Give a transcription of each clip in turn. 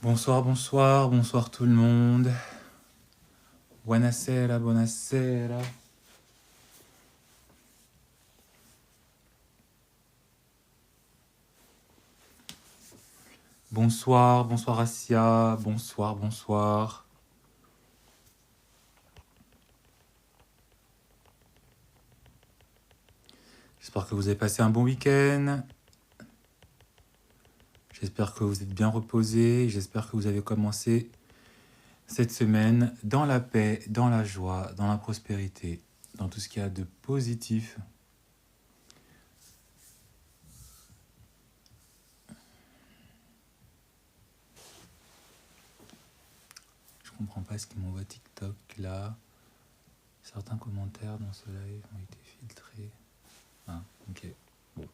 Bonsoir, bonsoir, bonsoir tout le monde. Buonasera, buonasera. Bonsoir, bonsoir Asia, bonsoir, bonsoir. J'espère que vous avez passé un bon week-end. J'espère que vous êtes bien reposés. J'espère que vous avez commencé cette semaine dans la paix, dans la joie, dans la prospérité, dans tout ce qu'il y a de positif. Je comprends pas ce qu'ils m'envoie TikTok là. Certains commentaires dans ce live ont été filtrés. Ah, ok. Bon.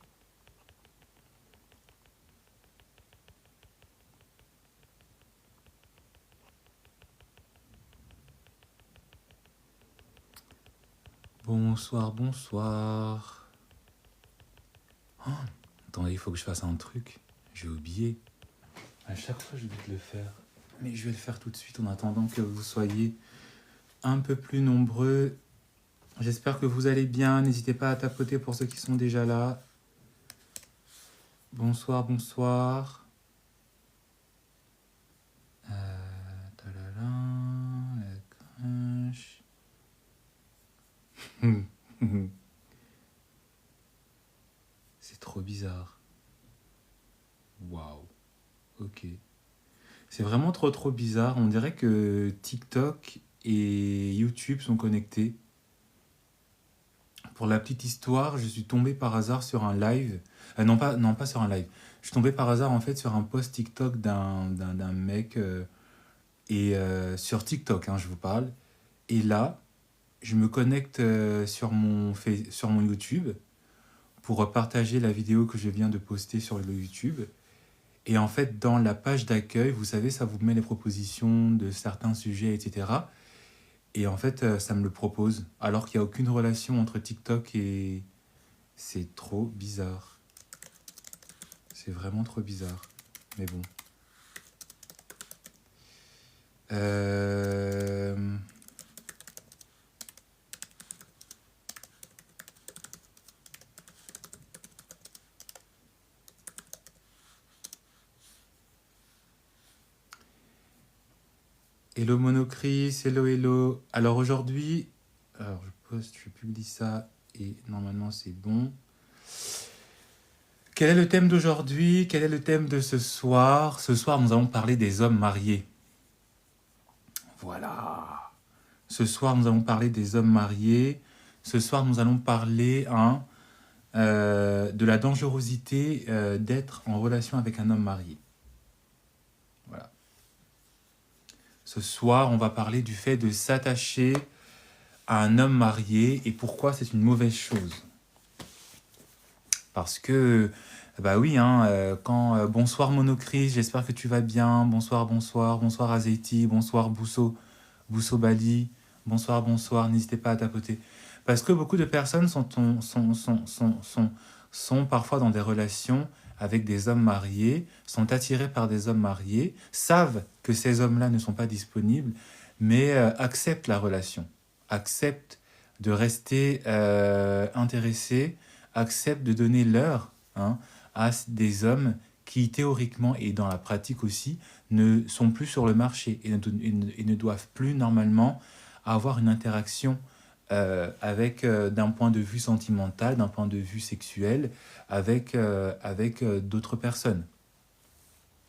Bonsoir, bonsoir. Oh, attendez, il faut que je fasse un truc. J'ai oublié. À chaque fois, je vais le faire. Mais je vais le faire tout de suite en attendant que vous soyez un peu plus nombreux. J'espère que vous allez bien. N'hésitez pas à tapoter pour ceux qui sont déjà là. Bonsoir, bonsoir. Talala, la crunch. C'est trop bizarre. Waouh. Ok. C'est vraiment trop bizarre. On dirait que TikTok et YouTube sont connectés. Pour la petite histoire, je suis tombé par hasard sur un live. Non, pas sur un live. Je suis tombé par hasard en fait sur un post TikTok d'un mec. Sur TikTok, hein, je vous parle. Et là, je me connecte sur mon YouTube pour partager la vidéo que je viens de poster sur le YouTube. Et en fait, dans la page d'accueil, vous savez, ça vous met les propositions de certains sujets, etc. Et en fait, ça me le propose, alors qu'il n'y a aucune relation entre TikTok et... C'est trop bizarre. C'est vraiment trop bizarre. Mais bon. Euh... Hello Monocris, hello hello. Alors aujourd'hui, alors je publie ça et normalement c'est bon. Quel est le thème d'aujourd'hui? Quel est le thème de ce soir? Ce soir, nous allons parler des hommes mariés. Voilà. Ce soir, nous allons parler des hommes mariés. Ce soir, nous allons parler de la dangerosité d'être en relation avec un homme marié. Voilà. Ce soir, on va parler du fait de s'attacher à un homme marié et pourquoi c'est une mauvaise chose. Parce que, bah oui, hein, bonsoir Monocris, j'espère que tu vas bien. Bonsoir, bonsoir, bonsoir Azeiti, bonsoir Bousso Bali, bonsoir, bonsoir, n'hésitez pas à tapoter. Parce que beaucoup de personnes sont parfois dans des relations avec des hommes mariés, sont attirés par des hommes mariés, savent que ces hommes-là ne sont pas disponibles, mais acceptent la relation, acceptent de rester intéressés, acceptent de donner l'heure à des hommes qui théoriquement et dans la pratique aussi ne sont plus sur le marché et ne doivent plus normalement avoir une interaction d'un point de vue sentimental, d'un point de vue sexuel, avec d'autres personnes,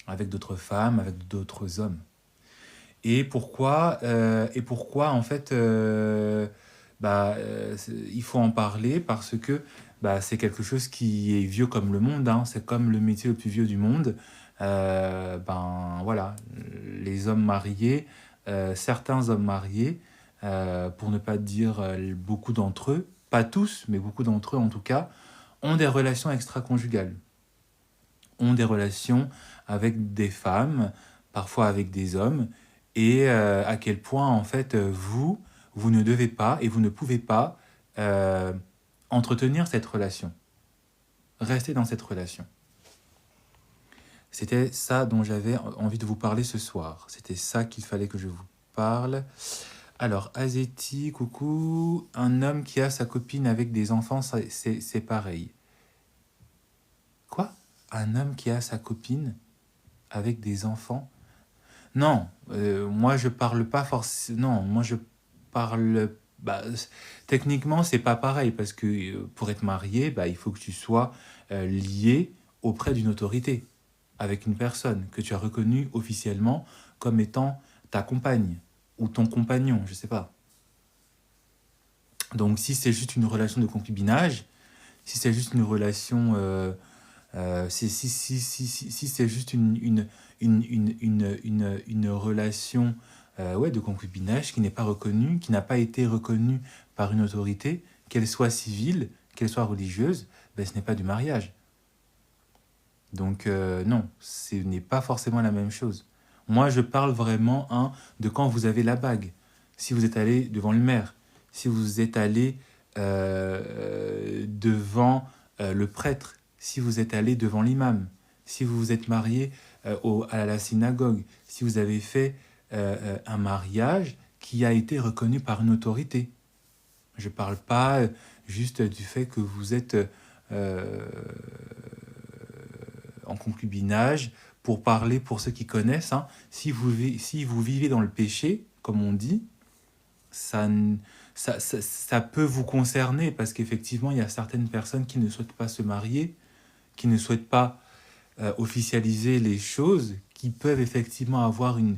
avec d'autres femmes, avec d'autres hommes. Et pourquoi en fait, il faut en parler parce que c'est quelque chose qui est vieux comme le monde, hein, c'est comme le métier le plus vieux du monde. Voilà, les hommes mariés, certains hommes mariés, pour ne pas dire beaucoup d'entre eux, pas tous, mais beaucoup d'entre eux en tout cas, ont des relations extra-conjugales, ont des relations avec des femmes, parfois avec des hommes, et à quel point en fait vous ne devez pas et vous ne pouvez pas entretenir cette relation, rester dans cette relation. C'était ça dont j'avais envie de vous parler ce soir. C'était ça qu'il fallait que je vous parle. Alors, Azeti, coucou. Un homme qui a sa copine avec des enfants, c'est pareil. Quoi? Un homme qui a sa copine avec des enfants? Non, moi je parle pas forcément. Non, moi je parle. Bah, techniquement, c'est pas pareil parce que pour être marié, bah, il faut que tu sois lié auprès d'une autorité, avec une personne que tu as reconnue officiellement comme étant ta compagne ou ton compagnon, je sais pas. Donc, si c'est juste une relation de concubinage, si c'est juste une relation si c'est juste une relation ouais, de concubinage qui n'est pas reconnue, qui n'a pas été reconnue par une autorité, qu'elle soit civile, qu'elle soit religieuse, ben, ce n'est pas du mariage. Donc non, ce n'est pas forcément la même chose. Moi, je parle vraiment de quand vous avez la bague. Si vous êtes allé devant le maire, si vous êtes allé devant le prêtre, si vous êtes allé devant l'imam, si vous vous êtes marié à la synagogue, si vous avez fait un mariage qui a été reconnu par une autorité. Je ne parle pas juste du fait que vous êtes en concubinage, pour parler pour ceux qui connaissent. Hein. Si vous vivez dans le péché, comme on dit, ça peut vous concerner parce qu'effectivement, il y a certaines personnes qui ne souhaitent pas se marier, qui ne souhaitent pas officialiser les choses, qui peuvent effectivement avoir une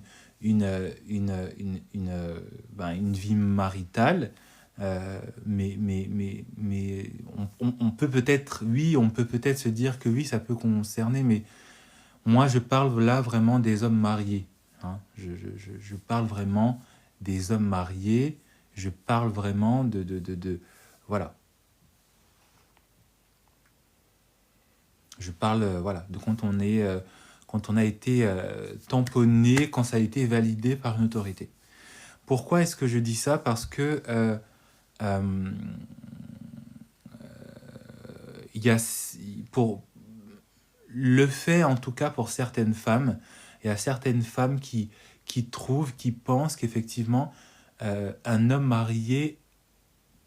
vie maritale. Mais on peut peut-être, oui, on peut peut-être se dire que oui, ça peut concerner, mais moi, je parle là vraiment des hommes mariés. Hein. Je parle vraiment des hommes mariés. Je parle vraiment voilà. Je parle voilà, de quand on a été tamponné, quand ça a été validé par une autorité. Pourquoi est-ce que je dis ça? Parce que il y a pour le fait, en tout cas pour certaines femmes, il y a certaines femmes qui trouvent, qui pensent qu'effectivement, un homme marié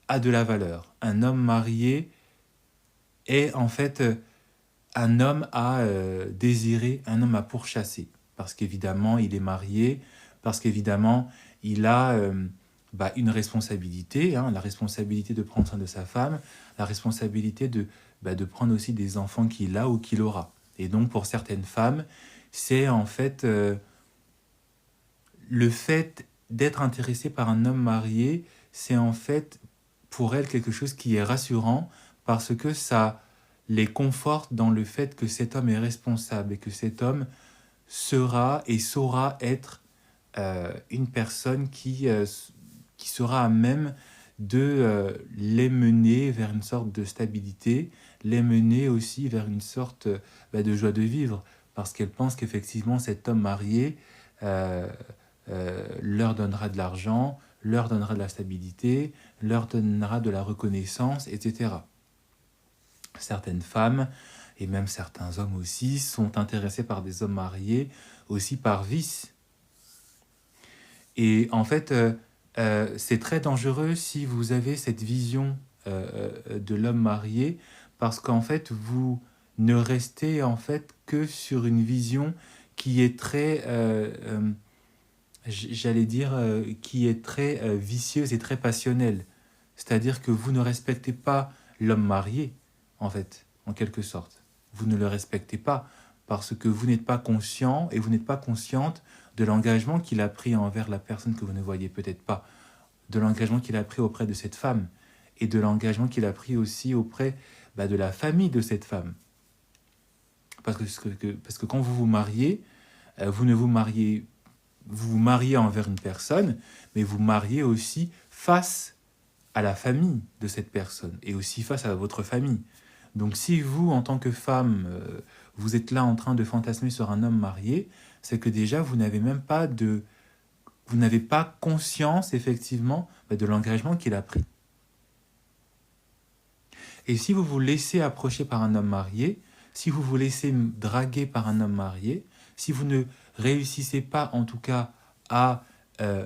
a de la valeur. Un homme marié est en fait un homme à désirer, un homme à pourchasser. Parce qu'évidemment, il est marié, parce qu'évidemment, il a une responsabilité, hein, la responsabilité de prendre soin de sa femme, la responsabilité de prendre aussi des enfants qu'il a ou qu'il aura. Et donc, pour certaines femmes, c'est en fait le fait d'être intéressée par un homme marié, c'est en fait pour elles quelque chose qui est rassurant parce que ça les conforte dans le fait que cet homme est responsable et que cet homme sera et saura être une personne qui sera à même de les mener vers une sorte de stabilité, les mener aussi vers une sorte de joie de vivre, parce qu'elle pense qu'effectivement cet homme marié leur donnera de l'argent, leur donnera de la stabilité, leur donnera de la reconnaissance, etc. Certaines femmes, et même certains hommes aussi, sont intéressés par des hommes mariés, aussi par vice. Et en fait, c'est très dangereux si vous avez cette vision de l'homme marié, parce qu'en fait, vous ne restez en fait que sur une vision qui est très, j'allais dire, qui est très vicieuse et très passionnelle. C'est-à-dire que vous ne respectez pas l'homme marié, en fait, en quelque sorte. Vous ne le respectez pas parce que vous n'êtes pas conscient et vous n'êtes pas consciente de l'engagement qu'il a pris envers la personne que vous ne voyez peut-être pas, de l'engagement qu'il a pris auprès de cette femme et de l'engagement qu'il a pris aussi auprès de la famille de cette femme. Parce que quand vous vous mariez, vous ne vous mariez, vous vous mariez envers une personne, mais vous mariez aussi face à la famille de cette personne et aussi face à votre famille. Donc si vous, en tant que femme, vous êtes là en train de fantasmer sur un homme marié, c'est que déjà vous n'avez pas conscience effectivement de l'engagement qu'il a pris. Et si vous vous laissez approcher par un homme marié, si vous vous laissez draguer par un homme marié, si vous ne réussissez pas en tout cas à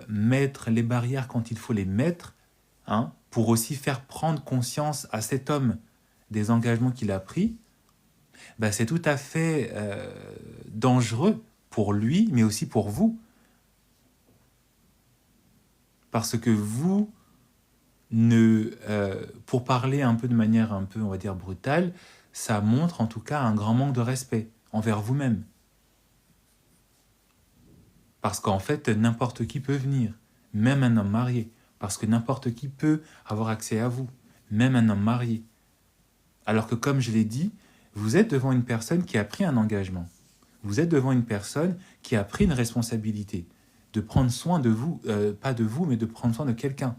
mettre les barrières quand il faut les mettre, hein, pour aussi faire prendre conscience à cet homme des engagements qu'il a pris, bah, c'est tout à fait dangereux pour lui, mais aussi pour vous. Parce que vous, pour parler un peu de manière un peu, on va dire, brutale, ça montre en tout cas un grand manque de respect envers vous-même. Parce qu'en fait, n'importe qui peut venir, même un homme marié. Parce que n'importe qui peut avoir accès à vous, même un homme marié. Alors que comme je l'ai dit, vous êtes devant une personne qui a pris un engagement. Vous êtes devant une personne qui a pris une responsabilité de prendre soin de vous, pas de vous, mais de prendre soin de quelqu'un.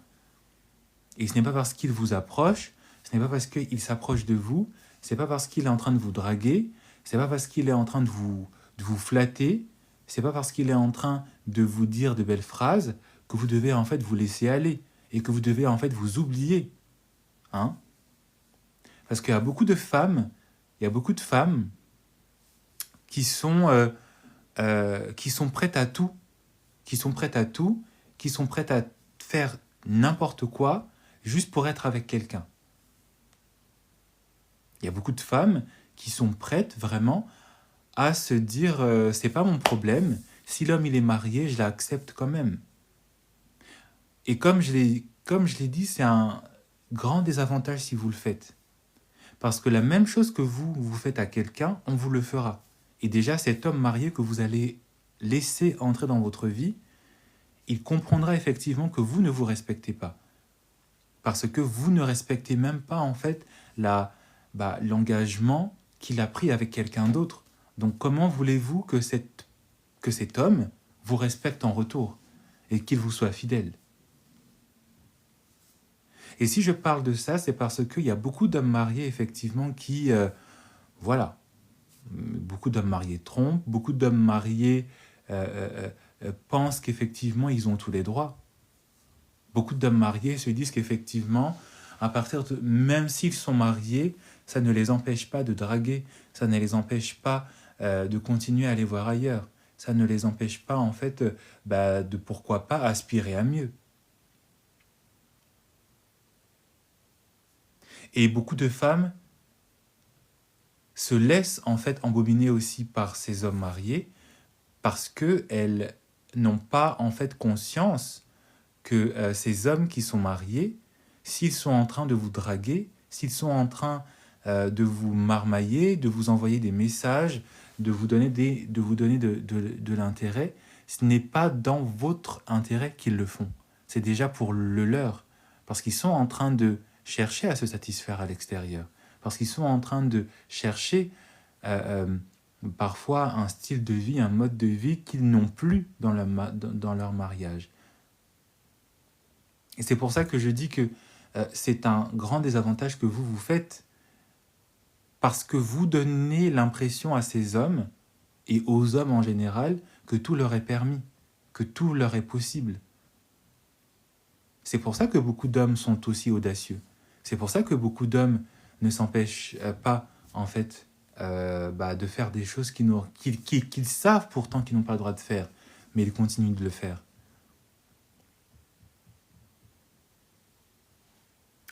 Et ce n'est pas parce qu'il vous approche, ce n'est pas parce qu'il s'approche de vous, ce n'est pas parce qu'il est en train de vous draguer, ce n'est pas parce qu'il est en train de vous flatter, ce n'est pas parce qu'il est en train de vous dire de belles phrases que vous devez en fait vous laisser aller et que vous devez en fait vous oublier. Hein? Parce qu'il y a beaucoup de femmes, qui sont prêtes à tout, qui sont prêtes à faire n'importe quoi juste pour être avec quelqu'un. Il y a beaucoup de femmes qui sont prêtes vraiment à se dire c'est pas mon problème, si l'homme il est marié, je l'accepte quand même. Et comme je l'ai dit, c'est un grand désavantage si vous le faites. Parce que la même chose que vous faites à quelqu'un, on vous le fera. Et déjà, cet homme marié que vous allez laisser entrer dans votre vie, il comprendra effectivement que vous ne vous respectez pas. Parce que vous ne respectez même pas, en fait, l'engagement qu'il a pris avec quelqu'un d'autre. Donc, comment voulez-vous que cet homme vous respecte en retour et qu'il vous soit fidèle? Et si je parle de ça, c'est parce qu'il y a beaucoup d'hommes mariés, effectivement, qui... voilà. Beaucoup d'hommes mariés trompent, beaucoup d'hommes mariés pensent qu'effectivement, ils ont tous les droits. Beaucoup d'hommes mariés se disent qu'effectivement, même s'ils sont mariés, ça ne les empêche pas de draguer, ça ne les empêche pas de continuer à aller voir ailleurs, ça ne les empêche pas, en fait, de pourquoi pas aspirer à mieux. Et beaucoup de femmes se laissent en fait embobiner aussi par ces hommes mariés parce qu'elles n'ont pas en fait conscience que ces hommes qui sont mariés, s'ils sont en train de vous draguer, s'ils sont en train de vous marmailler, de vous envoyer des messages, de vous donner de l'intérêt, ce n'est pas dans votre intérêt qu'ils le font. C'est déjà pour le leur, parce qu'ils sont en train de chercher à se satisfaire à l'extérieur, parce qu'ils sont en train de chercher parfois un style de vie, un mode de vie qu'ils n'ont plus dans leur mariage. Et c'est pour ça que je dis que c'est un grand désavantage que vous faites, parce que vous donnez l'impression à ces hommes, et aux hommes en général, que tout leur est permis, que tout leur est possible. C'est pour ça que beaucoup d'hommes sont aussi audacieux. C'est pour ça que beaucoup d'hommes ne s'empêchent pas, en fait, de faire des choses qu'ils savent pourtant qu'ils n'ont pas le droit de faire, mais ils continuent de le faire.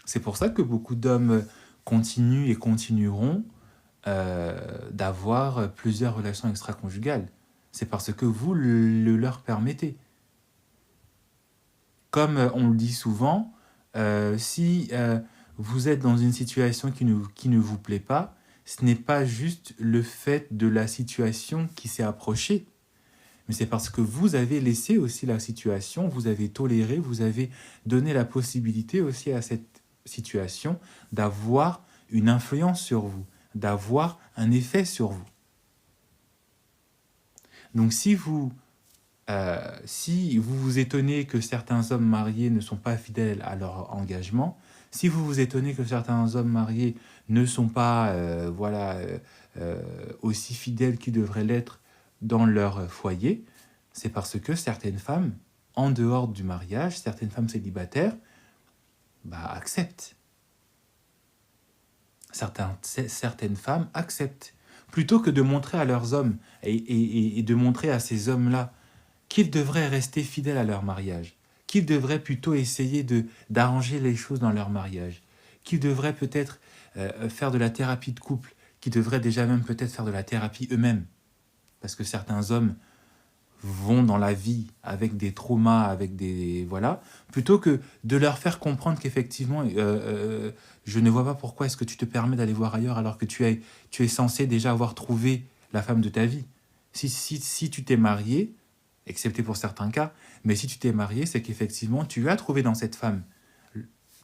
C'est pour ça que beaucoup d'hommes continuent et continueront d'avoir plusieurs relations extra-conjugales. C'est parce que vous le leur permettez. Comme on le dit souvent, si vous êtes dans une situation qui ne vous plaît pas, ce n'est pas juste le fait de la situation qui s'est approchée, mais c'est parce que vous avez laissé aussi la situation, vous avez toléré, vous avez donné la possibilité aussi à cette situation d'avoir une influence sur vous, d'avoir un effet sur vous. Donc si vous vous étonnez que certains hommes mariés ne sont pas fidèles à leur engagement, si vous vous étonnez que certains hommes mariés ne sont pas aussi fidèles qu'ils devraient l'être dans leur foyer, c'est parce que certaines femmes, en dehors du mariage, certaines femmes célibataires, acceptent. Certaines femmes acceptent. plutôt que de montrer à leurs hommes et de montrer à ces hommes-là qu'ils devraient rester fidèles à leur mariage, qu'ils devraient plutôt essayer d'arranger les choses dans leur mariage, qu'ils devraient peut-être faire de la thérapie de couple, qu'ils devraient déjà même peut-être faire de la thérapie eux-mêmes. Parce que certains hommes vont dans la vie avec des traumas, avec des... Voilà, plutôt que de leur faire comprendre qu'effectivement, je ne vois pas pourquoi est-ce que tu te permets d'aller voir ailleurs alors que tu es censé déjà avoir trouvé la femme de ta vie. Si tu t'es marié, excepté pour certains cas, mais si tu t'es marié, c'est qu'effectivement, tu as trouvé dans cette femme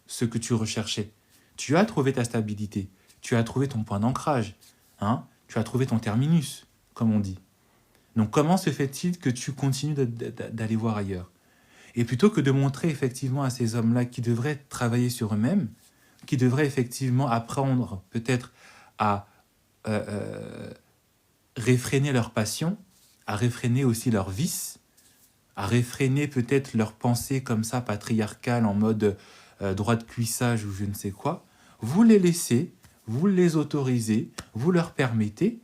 ce que tu recherchais. Tu as trouvé ta stabilité, tu as trouvé ton point d'ancrage, hein, tu as trouvé ton terminus, comme on dit. Donc comment se fait-il que tu continues d'aller voir ailleurs? Et plutôt que de montrer effectivement à ces hommes-là qui devraient travailler sur eux-mêmes, qui devraient effectivement apprendre peut-être à réfréner leur passion, à réfréner aussi leurs vices, à réfréner peut-être leurs pensées comme ça, patriarcales, en mode droit de cuissage ou je ne sais quoi, vous les laissez, vous les autorisez, vous leur permettez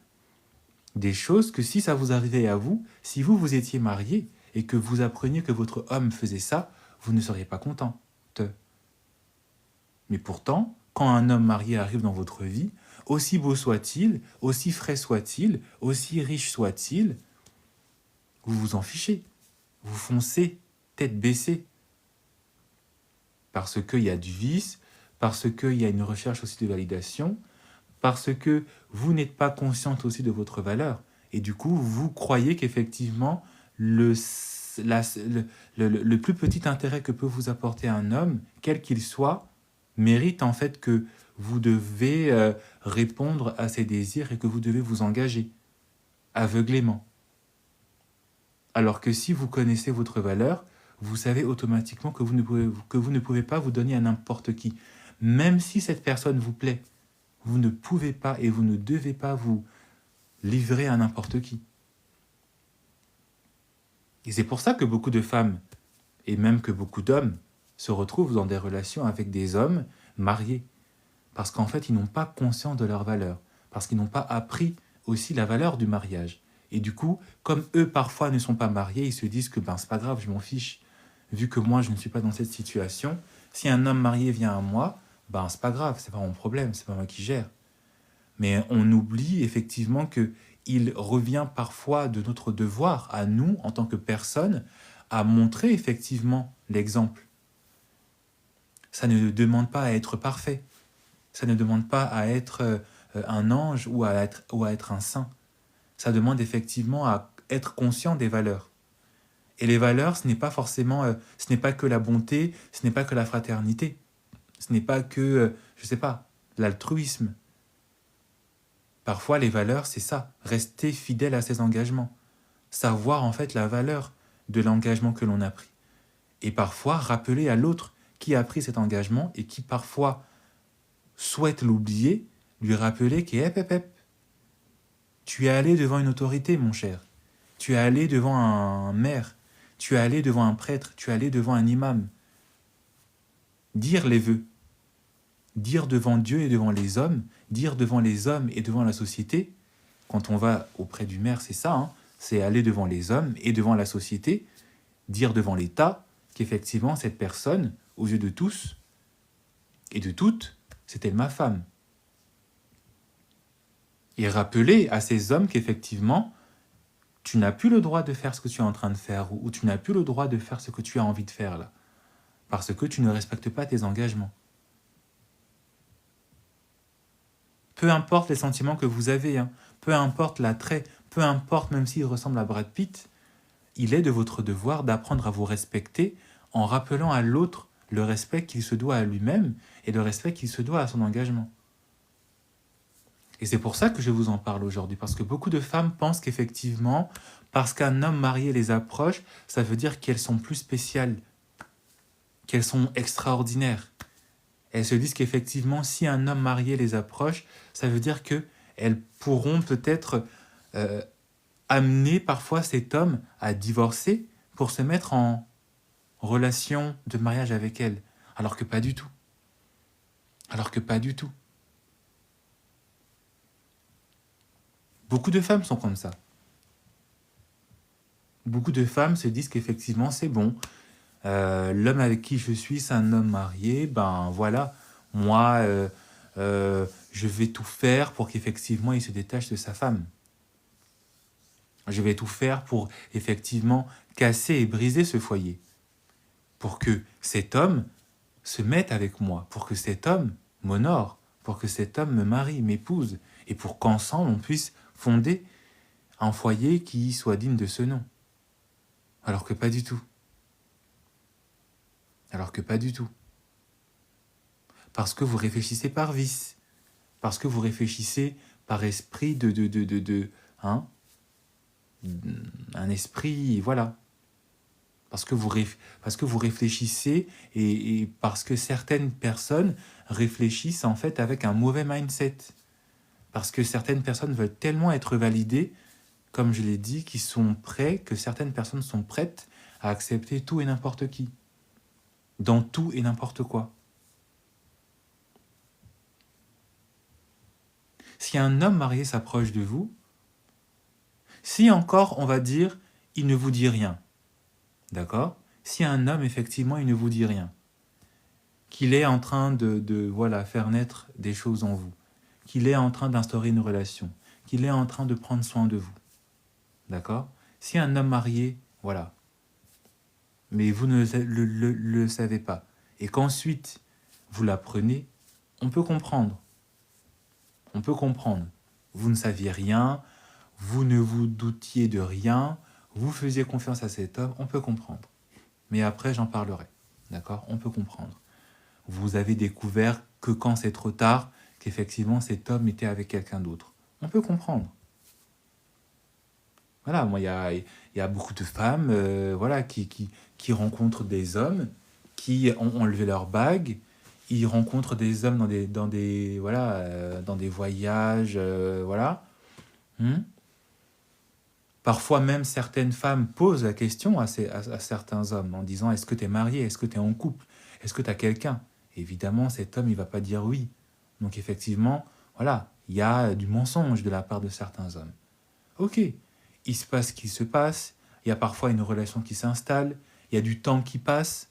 des choses que si ça vous arrivait à vous, si vous étiez marié et que vous appreniez que votre homme faisait ça, vous ne seriez pas content. Mais pourtant, quand un homme marié arrive dans votre vie, aussi beau soit-il, aussi frais soit-il, aussi riche soit-il, vous vous en fichez. Vous foncez, tête baissée. Parce qu'il y a du vice, parce qu'il y a une recherche aussi de validation, parce que vous n'êtes pas consciente aussi de votre valeur. Et du coup, vous croyez qu'effectivement, le plus petit intérêt que peut vous apporter un homme, quel qu'il soit, mérite en fait que vous devez répondre à ses désirs et que vous devez vous engager aveuglément. Alors que si vous connaissez votre valeur, vous savez automatiquement que vous ne pouvez pas vous donner à n'importe qui. Même si cette personne vous plaît, vous ne pouvez pas et vous ne devez pas vous livrer à n'importe qui. Et c'est pour ça que beaucoup de femmes, et même que beaucoup d'hommes, se retrouvent dans des relations avec des hommes mariés. Parce qu'en fait, ils n'ont pas conscience de leur valeur. Parce qu'ils n'ont pas appris aussi la valeur du mariage. Et du coup, comme eux, parfois, ne sont pas mariés, ils se disent que c'est pas grave, je m'en fiche. Vu que moi, je ne suis pas dans cette situation, si un homme marié vient à moi, c'est pas grave, c'est pas mon problème, c'est pas moi qui gère. Mais on oublie effectivement que il revient parfois de notre devoir à nous, en tant que personne, à montrer effectivement l'exemple. Ça ne demande pas à être parfait. Ça ne demande pas à être un ange ou à être un saint. Ça demande effectivement à être conscient des valeurs. Et les valeurs, ce n'est pas forcément, ce n'est pas que la bonté, ce n'est pas que la fraternité, ce n'est pas que, l'altruisme. Parfois, les valeurs, c'est ça, rester fidèle à ses engagements, savoir en fait la valeur de l'engagement que l'on a pris. Et parfois, rappeler à l'autre qui a pris cet engagement et qui parfois souhaite l'oublier, lui rappeler que tu es allé devant une autorité, mon cher. Tu es allé devant un maire. Tu es allé devant un prêtre. Tu es allé devant un imam. Dire les vœux. Dire devant Dieu et devant les hommes. Dire devant les hommes et devant la société. Quand on va auprès du maire, c'est ça. Hein, c'est aller devant les hommes et devant la société. Dire devant l'État qu'effectivement, cette personne, aux yeux de tous et de toutes, c'était ma femme. Et rappeler à ces hommes qu'effectivement, tu n'as plus le droit de faire ce que tu es en train de faire ou tu n'as plus le droit de faire ce que tu as envie de faire là. Parce que tu ne respectes pas tes engagements. Peu importe les sentiments que vous avez, hein, peu importe l'attrait, peu importe même s'il ressemble à Brad Pitt, il est de votre devoir d'apprendre à vous respecter en rappelant à l'autre le respect qu'il se doit à lui-même et le respect qu'il se doit à son engagement. Et c'est pour ça que je vous en parle aujourd'hui, parce que beaucoup de femmes pensent qu'effectivement, parce qu'un homme marié les approche, ça veut dire qu'elles sont plus spéciales, qu'elles sont extraordinaires. Elles se disent qu'effectivement, si un homme marié les approche, ça veut dire qu'elles pourront peut-être amener parfois cet homme à divorcer pour se mettre en relation de mariage avec elle. Alors que pas du tout. Alors que pas du tout. Beaucoup de femmes sont comme ça. Beaucoup de femmes se disent qu'effectivement, c'est bon. L'homme avec qui je suis, c'est un homme marié. Ben voilà, moi, je vais tout faire pour qu'effectivement, il se détache de sa femme. Je vais tout faire pour effectivement casser et briser ce foyer. Pour que cet homme se mette avec moi. Pour que cet homme m'honore. Pour que cet homme me marie, m'épouse. Et pour qu'ensemble, on puisse fonder un foyer qui soit digne de ce nom. Alors que pas du tout. Alors que pas du tout. Parce que vous réfléchissez par vice. Parce que vous réfléchissez par esprit hein, un esprit, voilà. Parce que vous réfléchissez et parce que certaines personnes réfléchissent en fait avec un mauvais mindset. Parce que certaines personnes veulent tellement être validées, comme je l'ai dit, que certaines personnes sont prêtes à accepter tout et n'importe qui. Dans tout et n'importe quoi. Si un homme marié s'approche de vous, si encore, on va dire, il ne vous dit rien, d'accord? Si un homme, effectivement, il ne vous dit rien, qu'il est en train de faire naître des choses en vous, qu'il est en train d'instaurer une relation, qu'il est en train de prendre soin de vous, d'accord? Si un homme marié, voilà, mais vous ne le savez pas, et qu'ensuite, vous l'apprenez, on peut comprendre. On peut comprendre. Vous ne saviez rien, vous ne vous doutiez de rien, vous faisiez confiance à cet homme, on peut comprendre. Mais après, j'en parlerai. D'accord? On peut comprendre. Vous avez découvert que quand c'est trop tard, qu'effectivement cet homme était avec quelqu'un d'autre. On peut comprendre. Voilà, moi, il y a beaucoup de femmes voilà, qui rencontrent des hommes qui ont enlevé leur bague. Ils rencontrent des hommes dans des voyages, voilà. Parfois même, certaines femmes posent la question à certains hommes en disant « Est-ce que tu es marié? Est-ce que tu es en couple? Est-ce que tu as quelqu'un ?» Évidemment, cet homme, il ne va pas dire oui. Donc effectivement, voilà, il y a du mensonge de la part de certains hommes. Ok, il se passe ce qu'il se passe, il y a parfois une relation qui s'installe, il y a du temps qui passe.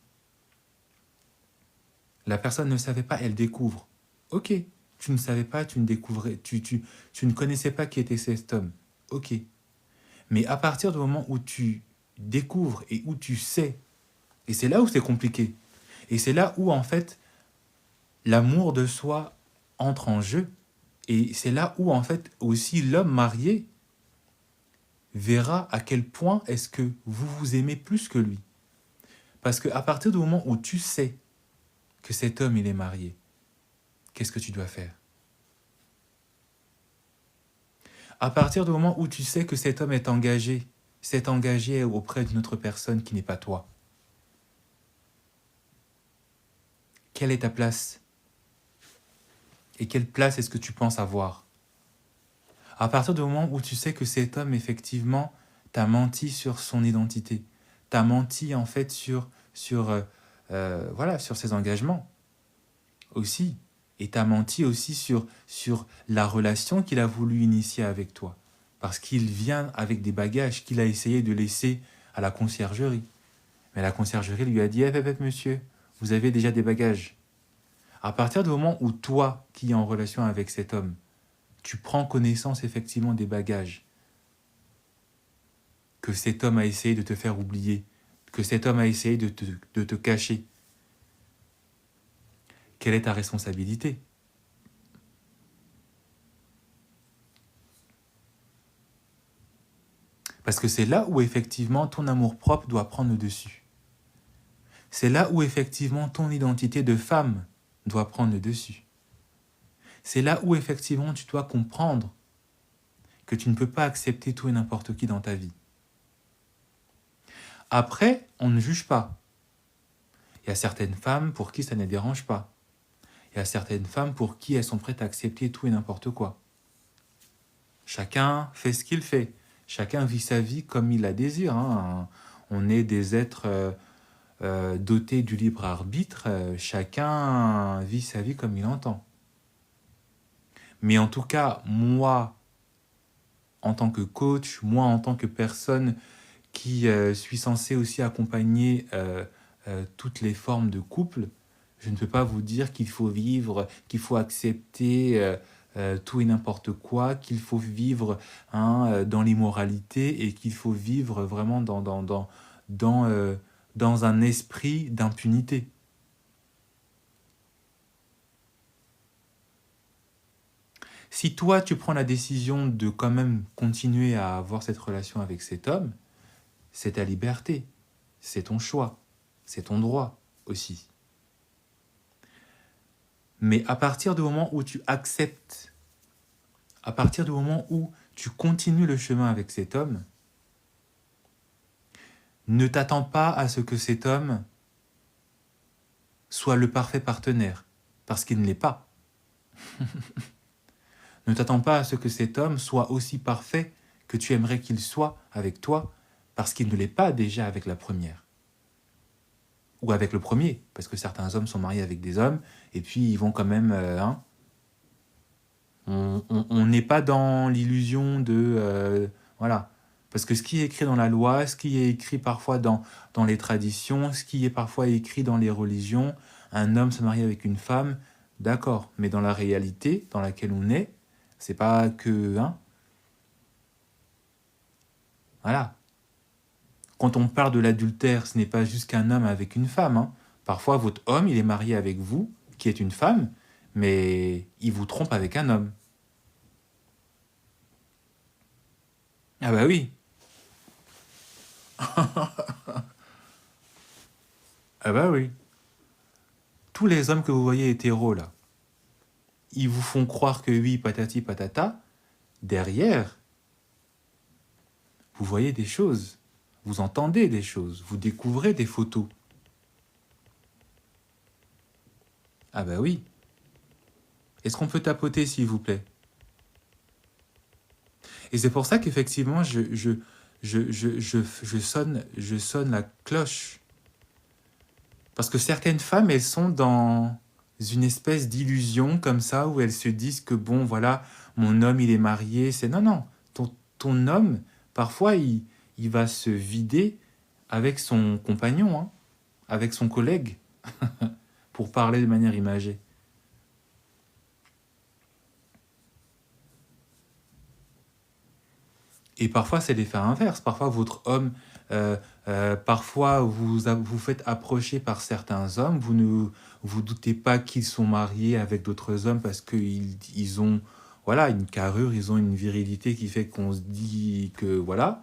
La personne ne savait pas, elle découvre. Ok, tu ne savais pas, tu ne connaissais pas qui était cet homme. Ok. Mais à partir du moment où tu découvres et où tu sais, et c'est là où c'est compliqué, et c'est là où en fait l'amour de soi entre en jeu, et c'est là où en fait aussi l'homme marié verra à quel point est-ce que vous vous aimez plus que lui. Parce qu'à partir du moment où tu sais que cet homme il est marié, qu'est-ce que tu dois faire? À partir du moment où tu sais que cet homme s'est engagé auprès d'une autre personne qui n'est pas toi, quelle est ta place? Et quelle place est-ce que tu penses avoir? À partir du moment où tu sais que cet homme, effectivement, t'a menti sur son identité, t'a menti en fait sur ses engagements aussi, et t'a menti aussi sur la relation qu'il a voulu initier avec toi, parce qu'il vient avec des bagages qu'il a essayé de laisser à la conciergerie. Mais la conciergerie lui a dit « monsieur, vous avez déjà des bagages. » À partir du moment où toi, qui es en relation avec cet homme, tu prends connaissance effectivement des bagages que cet homme a essayé de te faire oublier, que cet homme a essayé de te cacher, quelle est ta responsabilité? Parce que c'est là où effectivement ton amour-propre doit prendre le dessus. C'est là où effectivement ton identité de femme doit prendre le dessus. C'est là où effectivement tu dois comprendre que tu ne peux pas accepter tout et n'importe qui dans ta vie. Après, on ne juge pas. Il y a certaines femmes pour qui ça ne dérange pas. Il y a certaines femmes pour qui elles sont prêtes à accepter tout et n'importe quoi. Chacun fait ce qu'il fait. Chacun vit sa vie comme il la désire. Hein. On est des êtres dotés du libre arbitre. Chacun vit sa vie comme il entend. Mais en tout cas, moi, en tant que coach, moi en tant que personne qui suis censé aussi accompagner toutes les formes de couple, je ne peux pas vous dire qu'il faut vivre, qu'il faut accepter tout et n'importe quoi, qu'il faut vivre dans l'immoralité et qu'il faut vivre vraiment dans un esprit d'impunité. Si toi, tu prends la décision de quand même continuer à avoir cette relation avec cet homme, c'est ta liberté, c'est ton choix, c'est ton droit aussi. Mais à partir du moment où tu acceptes, à partir du moment où tu continues le chemin avec cet homme, ne t'attends pas à ce que cet homme soit le parfait partenaire, parce qu'il ne l'est pas. Ne t'attends pas à ce que cet homme soit aussi parfait que tu aimerais qu'il soit avec toi, parce qu'il ne l'est pas déjà avec la première. Ou avec le premier, parce que certains hommes sont mariés avec des hommes, et puis ils vont quand même... on n'est pas dans l'illusion de... voilà. Parce que ce qui est écrit dans la loi, ce qui est écrit parfois dans les traditions, ce qui est parfois écrit dans les religions, un homme se marie avec une femme, d'accord. Mais dans la réalité dans laquelle on est, c'est pas que... voilà. Quand on parle de l'adultère, ce n'est pas juste qu'un homme avec une femme. Parfois, votre homme, il est marié avec vous, qui est une femme, mais il vous trompe avec un homme. Ah bah oui. Ah bah oui. Tous les hommes que vous voyez hétéros, là, ils vous font croire que oui, patati patata. Derrière, vous voyez des choses, vous entendez des choses, vous découvrez des photos. Ah bah oui. Est-ce qu'on peut tapoter, s'il vous plaît? Et c'est pour ça qu'effectivement, je sonne la cloche. Parce que certaines femmes, elles sont dans une espèce d'illusion comme ça, où elles se disent que bon, voilà, mon homme, il est marié. C'est non. Ton homme, parfois, il va se vider avec son compagnon, avec son collègue, pour parler de manière imagée. Et parfois, c'est l'effet inverse. Parfois, votre homme, parfois, vous faites approcher par certains hommes. Vous ne vous doutez pas qu'ils sont mariés avec d'autres hommes parce qu'ils ont voilà, une carrure, ils ont une virilité qui fait qu'on se dit que voilà.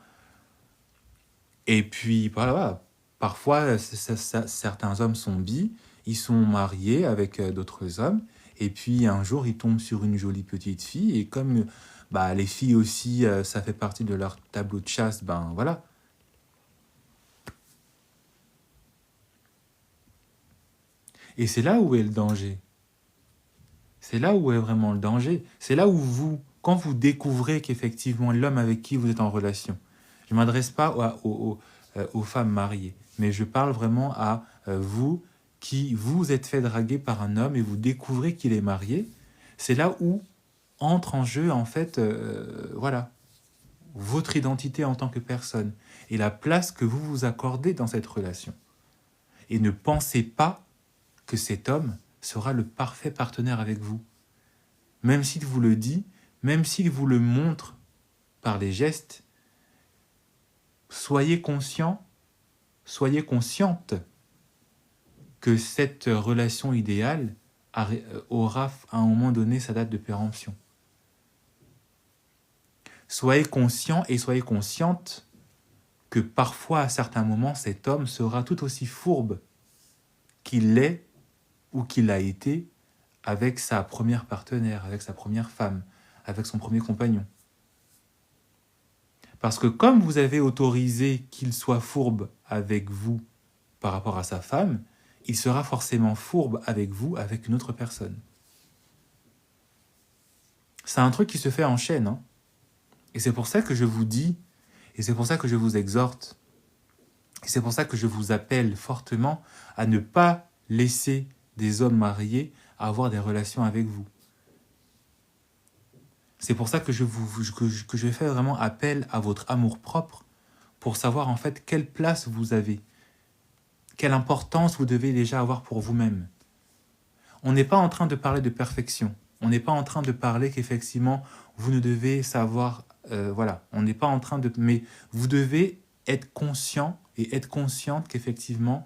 Et puis, voilà. Parfois, certains hommes sont bi, ils sont mariés avec d'autres hommes. Et puis, un jour, ils tombent sur une jolie petite fille. Et comme les filles aussi, ça fait partie de leur tableau de chasse, voilà. Et c'est là où est le danger. C'est là où est vraiment le danger. C'est là où quand vous découvrez qu'effectivement l'homme avec qui vous êtes en relation, je ne m'adresse pas aux femmes mariées, mais je parle vraiment à vous qui vous êtes fait draguer par un homme et vous découvrez qu'il est marié. C'est là où entre en jeu, en fait, voilà, votre identité en tant que personne et la place que vous vous accordez dans cette relation. Et ne pensez pas que cet homme sera le parfait partenaire avec vous. Même s'il vous le dit, même s'il vous le montre par les gestes, soyez conscient, soyez consciente que cette relation idéale aura à un moment donné sa date de péremption. Soyez conscient et soyez consciente que parfois, à certains moments, cet homme sera tout aussi fourbe qu'il l'est ou qu'il a été avec sa première partenaire, avec sa première femme, avec son premier compagnon. Parce que comme vous avez autorisé qu'il soit fourbe avec vous par rapport à sa femme, il sera forcément fourbe avec vous, avec une autre personne. C'est un truc qui se fait en chaîne. Et c'est pour ça que je vous dis, et c'est pour ça que je vous exhorte, et c'est pour ça que je vous appelle fortement à ne pas laisser des hommes mariés avoir des relations avec vous. C'est pour ça que que je fais vraiment appel à votre amour-propre pour savoir en fait quelle place vous avez, quelle importance vous devez déjà avoir pour vous-même. On n'est pas en train de parler de perfection. On n'est pas en train de parler qu'effectivement, vous ne devez savoir... voilà, on n'est pas en train de... Mais vous devez être conscient et être consciente qu'effectivement,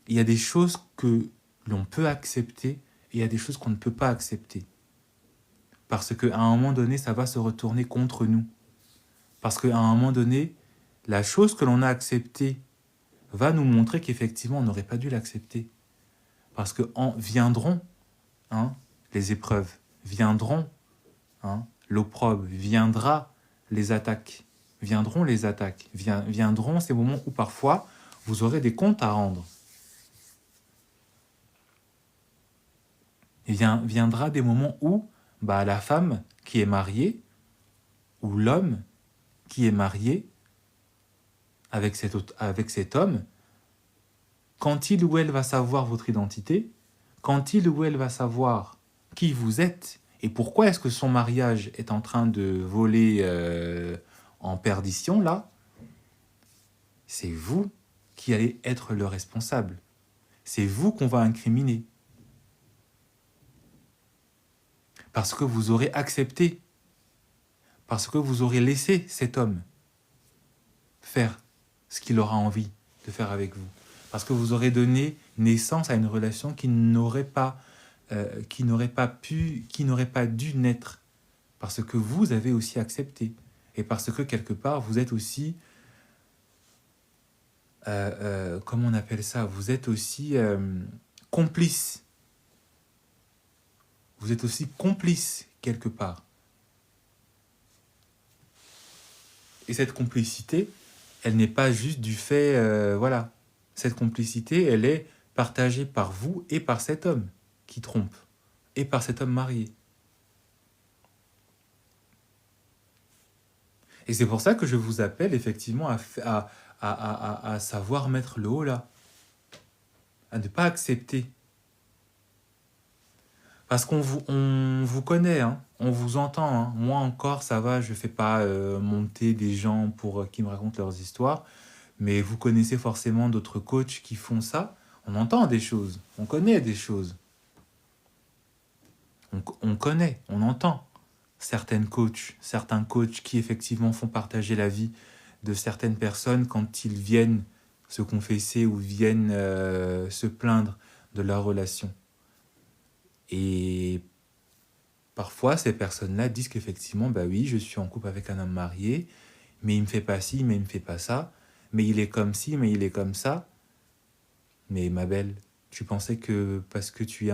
il y a des choses que l'on peut accepter et il y a des choses qu'on ne peut pas accepter. Parce qu'à un moment donné, ça va se retourner contre nous. Parce qu'à un moment donné, la chose que l'on a acceptée va nous montrer qu'effectivement, on n'aurait pas dû l'accepter. Parce que viendront hein, les épreuves, viendront hein, l'opprobre, viendra les attaques, viendront les attaques, viendront ces moments où parfois vous aurez des comptes à rendre. Et viendra des moments où la femme qui est mariée ou l'homme qui est marié avec cet homme, quand il ou elle va savoir votre identité, quand il ou elle va savoir qui vous êtes et pourquoi est-ce que son mariage est en train de voler en perdition, là, c'est vous qui allez être le responsable. C'est vous qu'on va incriminer. Parce que vous aurez accepté, parce que vous aurez laissé cet homme faire ce qu'il aura envie de faire avec vous. Parce que vous aurez donné naissance à une relation qui n'aurait pas dû naître. Parce que vous avez aussi accepté. Et parce que quelque part, vous êtes aussi... comment on appelle ça? Vous êtes aussi complice. Vous êtes aussi complice quelque part. Et cette complicité, elle n'est pas juste du fait... voilà. Cette complicité, elle est partagée par vous et par cet homme qui trompe. Et par cet homme marié. Et c'est pour ça que je vous appelle effectivement à savoir mettre le haut là. À ne pas accepter. Parce qu'on vous connaît, hein, on vous entend. Hein. Moi encore, ça va, je ne fais pas monter des gens pour qui me racontent leurs histoires. Mais vous connaissez forcément d'autres coachs qui font ça. On entend des choses, on connaît des choses. On connaît, on entend certains coachs qui effectivement font partager la vie de certaines personnes quand ils viennent se confesser ou viennent se plaindre de leur relation. Et parfois, ces personnes-là disent qu'effectivement, oui, je suis en couple avec un homme marié, mais il me fait pas ci, mais il me fait pas ça, mais il est comme ci, mais il est comme ça. Mais ma belle, tu pensais que parce que tu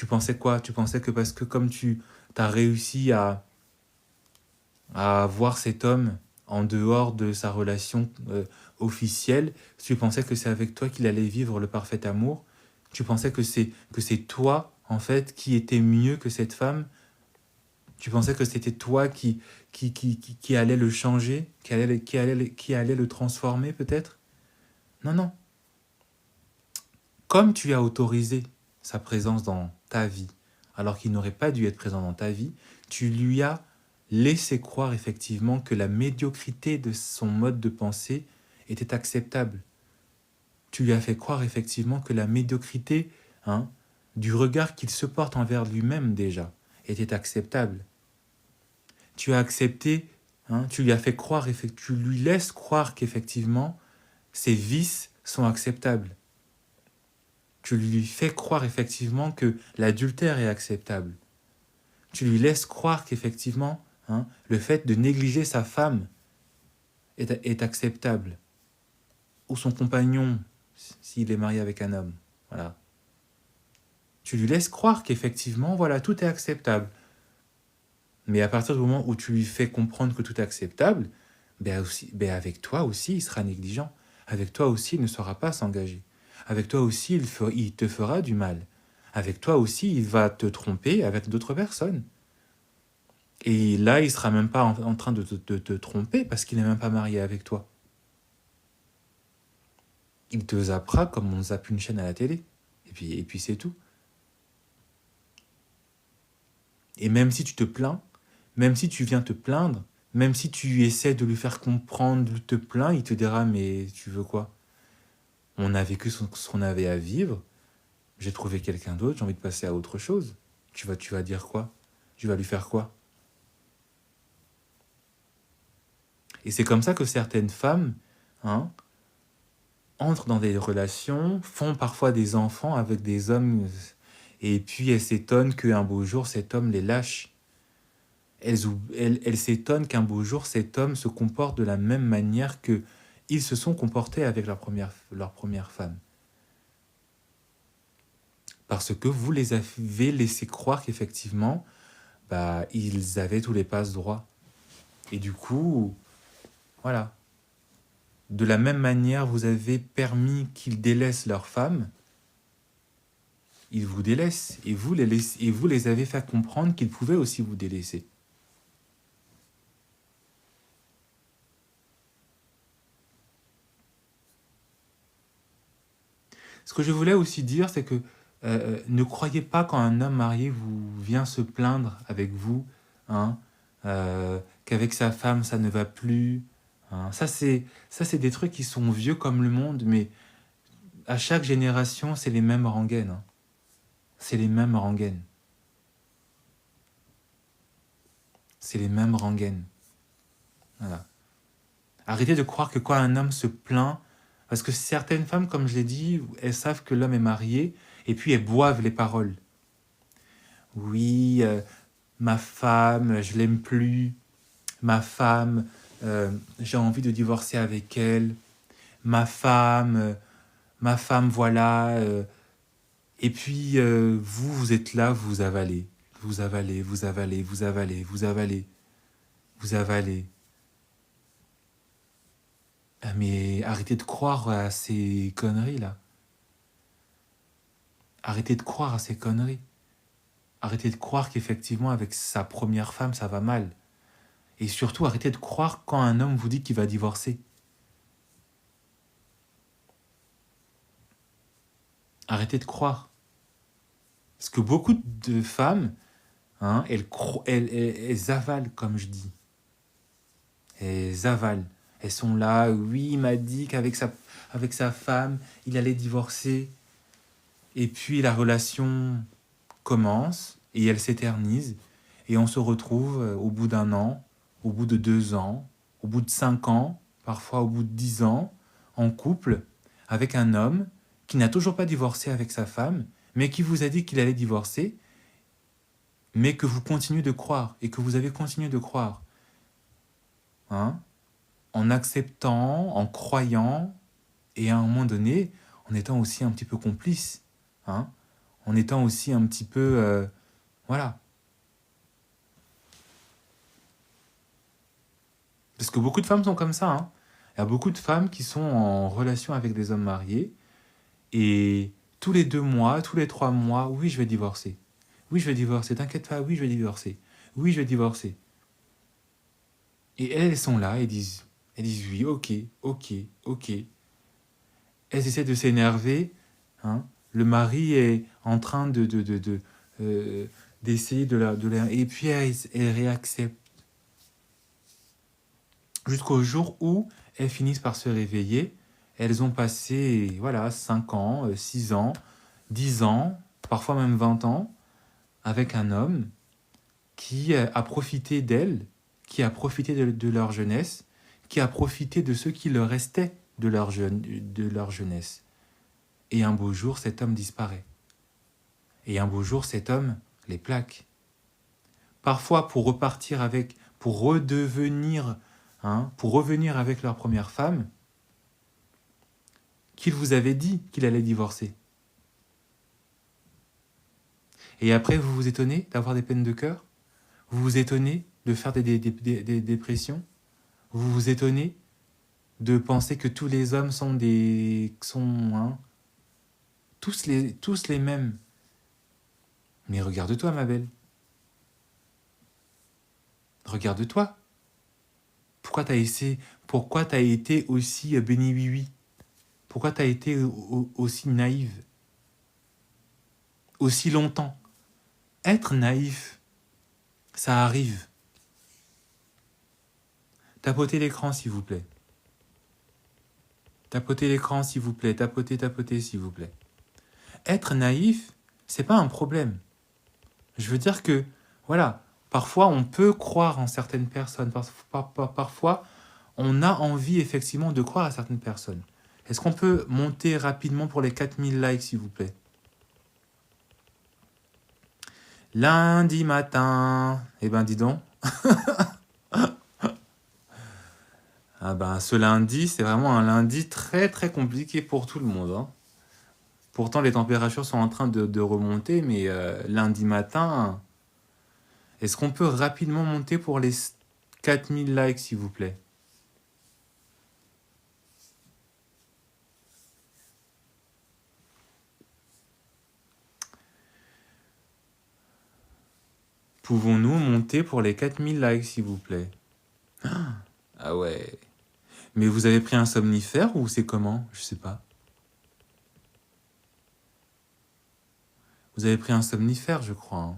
pensais quoi? Tu pensais que parce que comme tu as réussi à voir cet homme en dehors de sa relation officielle, tu pensais que c'est avec toi qu'il allait vivre le parfait amour? Tu pensais que c'est toi, en fait, qui était mieux que cette femme? Tu pensais que c'était toi qui allait le changer, qui allait le transformer peut-être? Non, non. Comme tu as autorisé sa présence dans ta vie, alors qu'il n'aurait pas dû être présent dans ta vie, tu lui as laissé croire effectivement que la médiocrité de son mode de pensée était acceptable. Tu lui as fait croire effectivement que la médiocrité du regard qu'il se porte envers lui-même déjà était acceptable. Tu as accepté, tu lui as fait croire, tu lui laisses croire qu'effectivement ses vices sont acceptables. Tu lui fais croire effectivement que l'adultère est acceptable. Tu lui laisses croire qu'effectivement, le fait de négliger sa femme est acceptable. Ou son compagnon, s'il est marié avec un homme. Voilà. Tu lui laisses croire qu'effectivement, voilà, tout est acceptable. Mais à partir du moment où tu lui fais comprendre que tout est acceptable, avec toi aussi, il sera négligent. Avec toi aussi, il ne saura pas s'engager. Avec toi aussi, il te fera du mal. Avec toi aussi, il va te tromper avec d'autres personnes. Et là, il ne sera même pas en train de te tromper parce qu'il n'est même pas marié avec toi. Il te zappera comme on zappe une chaîne à la télé. Et puis c'est tout. Et même si tu te plains, même si tu viens te plaindre, même si tu essaies de lui faire comprendre, de te plaindre, il te dira, mais tu veux quoi? On a vécu ce qu'on avait à vivre, j'ai trouvé quelqu'un d'autre, j'ai envie de passer à autre chose. Tu vas dire quoi? Tu vas lui faire quoi? Et c'est comme ça que certaines femmes, hein, entrent dans des relations, font parfois des enfants avec des hommes, et puis elles s'étonnent qu'un beau jour, cet homme les lâche. Elles s'étonnent qu'un beau jour, cet homme se comporte de la même manière que ils se sont comportés avec leur première femme. Parce que vous les avez laissé croire qu'effectivement, bah, ils avaient tous les passes droits. Et du coup, voilà. De la même manière, vous avez permis qu'ils délaissent leur femme, ils vous délaissent. Et vous les avez fait comprendre qu'ils pouvaient aussi vous délaisser. Ce que je voulais aussi dire, c'est que ne croyez pas quand un homme marié vient se plaindre avec vous, hein, qu'avec sa femme, ça ne va plus. Hein. Ça, c'est des trucs qui sont vieux comme le monde, mais à chaque génération, c'est les mêmes rengaines. Hein. C'est les mêmes rengaines. C'est les mêmes rengaines. Voilà. Arrêtez de croire que quand un homme se plaint, parce que certaines femmes, comme je l'ai dit, elles savent que l'homme est marié, et puis elles boivent les paroles. Oui, ma femme, je l'aime plus. Ma femme, j'ai envie de divorcer avec elle. Ma femme, voilà. Et puis, vous êtes là, vous avalez. Vous avalez, vous avalez, vous avalez, vous avalez, vous avalez. Ah, mais arrêtez de croire à ces conneries-là. Arrêtez de croire à ces conneries. Arrêtez de croire qu'effectivement, avec sa première femme, ça va mal. Et surtout, arrêtez de croire quand un homme vous dit qu'il va divorcer. Arrêtez de croire. Parce que beaucoup de femmes, hein, elles avalent, comme je dis. Elles avalent. Elles sont là, oui, il m'a dit avec sa femme, il allait divorcer. Et puis la relation commence et elle s'éternise. Et on se retrouve au bout d'un an, au bout de 2 ans, au bout de 5 ans, parfois au bout de 10 ans, en couple, avec un homme qui n'a toujours pas divorcé avec sa femme, mais qui vous a dit qu'il allait divorcer, mais que vous continuez de croire, et que vous avez continué de croire. Hein, en acceptant, en croyant, et à un moment donné, en étant aussi un petit peu complice. Hein, en étant aussi un petit peu... voilà. Parce que beaucoup de femmes sont comme ça. Hein. Il y a beaucoup de femmes qui sont en relation avec des hommes mariés, et tous les 2 mois, tous les 3 mois, oui, je vais divorcer. Oui, je vais divorcer, t'inquiète pas, oui, je vais divorcer. Oui, je vais divorcer. Et elles sont là, elles disent oui, ok, ok, ok. Elles essaient de s'énerver. Hein. Le mari est en train d'essayer et puis elles réacceptent. Jusqu'au jour où elles finissent par se réveiller. Elles ont passé, voilà, 5 ans, 6 ans, 10 ans, parfois même 20 ans, avec un homme qui a profité d'elles, qui a profité de leur jeunesse, qui a profité de ce qui leur restait de leur jeunesse. Et un beau jour, cet homme disparaît. Et un beau jour, cet homme les plaque. Parfois, pour redevenir, hein, pour revenir avec leur première femme, qu'il vous avait dit qu'il allait divorcer. Et après, vous vous étonnez d'avoir des peines de cœur? Vous vous étonnez de faire des dépressions? Vous vous étonnez de penser que tous les hommes sont hein, tous les mêmes? Mais regarde-toi, ma belle. Regarde-toi. Pourquoi t'as été aussi béni oui? Pourquoi t'as été aussi naïve? Aussi longtemps? Être naïf, Ça arrive. Tapotez l'écran, s'il vous plaît. Tapotez l'écran, s'il vous plaît. Tapotez, s'il vous plaît. Être naïf, c'est pas un problème. Je veux dire que, voilà, parfois on peut croire en certaines personnes. Parfois, on a envie effectivement de croire à certaines personnes. Est-ce qu'on peut monter rapidement pour les 4000 likes, s'il vous plaît? Lundi matin. Eh ben, dis donc. Ah ben, ce lundi, c'est vraiment un lundi très très compliqué pour tout le monde, hein. Pourtant, les températures sont en train de remonter, mais lundi matin, est-ce qu'on peut rapidement monter pour les 4000 likes, s'il vous plaît? Pouvons-nous monter pour les 4000 likes, s'il vous plaît? Ah ouais. Mais vous avez pris un somnifère ou c'est comment? Je sais pas. Vous avez pris un somnifère, je crois, hein.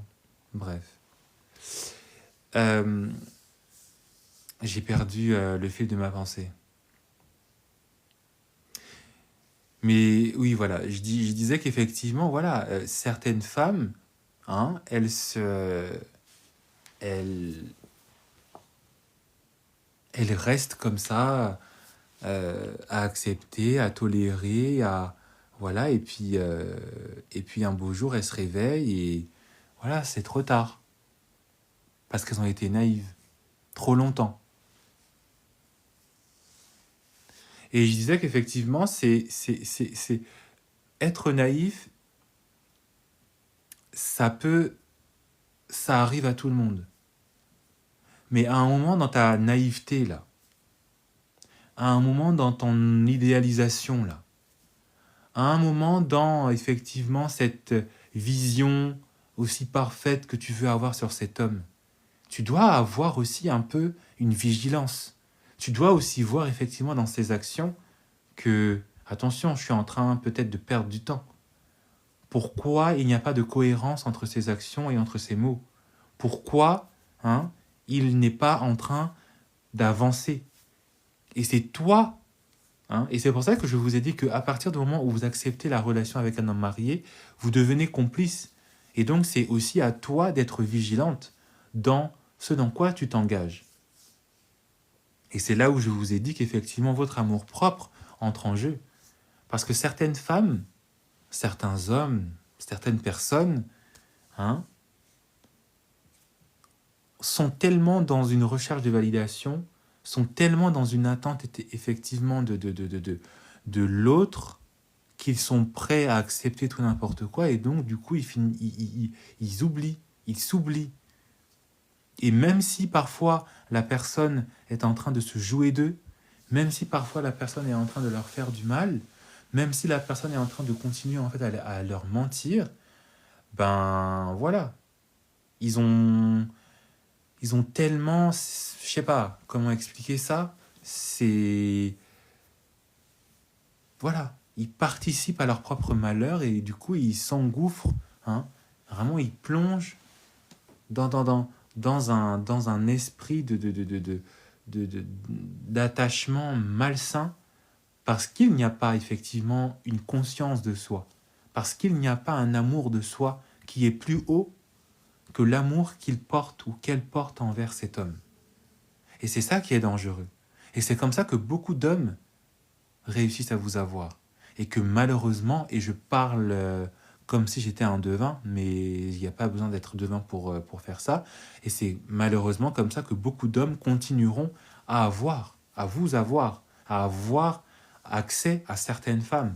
Bref. J'ai perdu le fil de ma pensée. Mais oui, voilà, je disais qu'effectivement, voilà, certaines femmes, hein, elles, elles restent comme ça, à accepter, à tolérer, voilà, et puis un beau jour, elles se réveillent et voilà, c'est trop tard. Parce qu'elles ont été naïves. Trop longtemps. Et je disais qu'effectivement, c'est être naïf, ça arrive à tout le monde. Mais à un moment dans ta naïveté, là, à un moment dans ton idéalisation, là, à un moment dans, effectivement, cette vision aussi parfaite que tu veux avoir sur cet homme, tu dois avoir aussi un peu une vigilance. Tu dois aussi voir, effectivement, dans ses actions que, attention, je suis en train peut-être de perdre du temps. Pourquoi il n'y a pas de cohérence entre ses actions et entre ses mots? Pourquoi, hein, il n'est pas en train d'avancer? Et c'est toi, hein, et c'est pour ça que je vous ai dit qu'à partir du moment où vous acceptez la relation avec un homme marié, vous devenez complice. Et donc c'est aussi à toi d'être vigilante dans ce dans quoi tu t'engages. Et c'est là où je vous ai dit qu'effectivement votre amour-propre entre en jeu. Parce que certaines femmes, certains hommes, certaines personnes, hein, sont tellement dans une recherche de validation, sont tellement dans une attente effectivement de l'autre, qu'ils sont prêts à accepter tout n'importe quoi, et donc du coup ils oublient, ils s'oublient. Et même si parfois la personne est en train de se jouer d'eux, même si parfois la personne est en train de leur faire du mal, même si la personne est en train de continuer en fait à leur mentir, ben voilà, ils ont ils ont tellement, je sais pas comment expliquer ça, c'est, voilà, ils participent à leur propre malheur et du coup ils s'engouffrent, hein, vraiment ils plongent dans, dans, dans, dans un esprit d'attachement malsain parce qu'il n'y a pas effectivement une conscience de soi, parce qu'il n'y a pas un amour de soi qui est plus haut que l'amour qu'il porte ou qu'elle porte envers cet homme. Et c'est ça qui est dangereux. Et c'est comme ça que beaucoup d'hommes réussissent à vous avoir. Et que malheureusement, et je parle comme si j'étais un devin, mais il n'y a pas besoin d'être devin pour faire ça, et c'est malheureusement comme ça que beaucoup d'hommes continueront à avoir, à avoir accès à certaines femmes,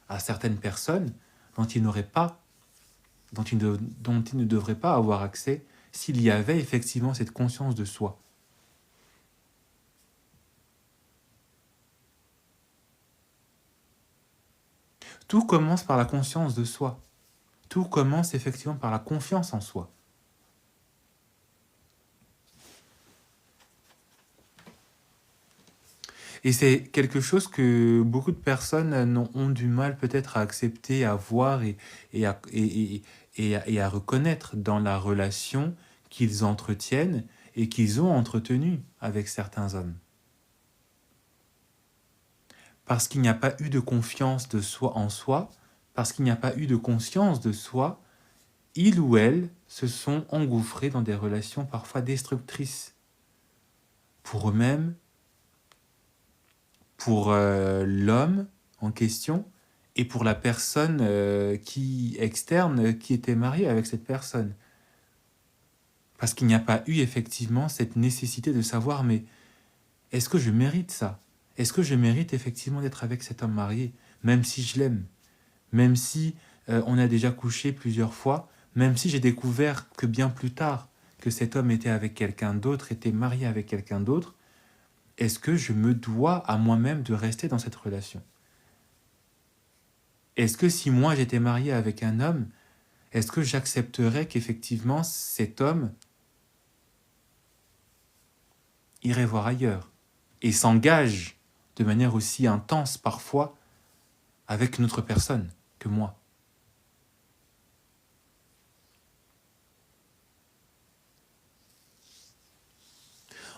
à certaines personnes dont ils n'auraient pas, dont ils ne devraient pas avoir accès s'il y avait effectivement cette conscience de soi. Tout commence par la conscience de soi. Tout commence effectivement par la confiance en soi. Et c'est quelque chose que beaucoup de personnes ont du mal peut-être à accepter, à voir et à reconnaître dans la relation qu'ils entretiennent et qu'ils ont entretenu avec certains hommes. Parce qu'il n'y a pas eu de confiance de soi en soi, parce qu'il n'y a pas eu de conscience de soi, ils ou elles se sont engouffrés dans des relations parfois destructrices pour eux-mêmes, pour l'homme en question et pour la personne externe qui était mariée avec cette personne. Parce qu'il n'y a pas eu effectivement cette nécessité de savoir, mais est-ce que je mérite ça? Est-ce que je mérite effectivement d'être avec cet homme marié, même si je l'aime, même si on a déjà couché plusieurs fois, même si j'ai découvert que bien plus tard que cet homme était avec quelqu'un d'autre, était marié avec quelqu'un d'autre, est-ce que je me dois à moi-même de rester dans cette relation? Est-ce que si moi j'étais marié avec un homme, est-ce que j'accepterais qu'effectivement cet homme irait voir ailleurs et s'engage de manière aussi intense parfois avec une autre personne que moi?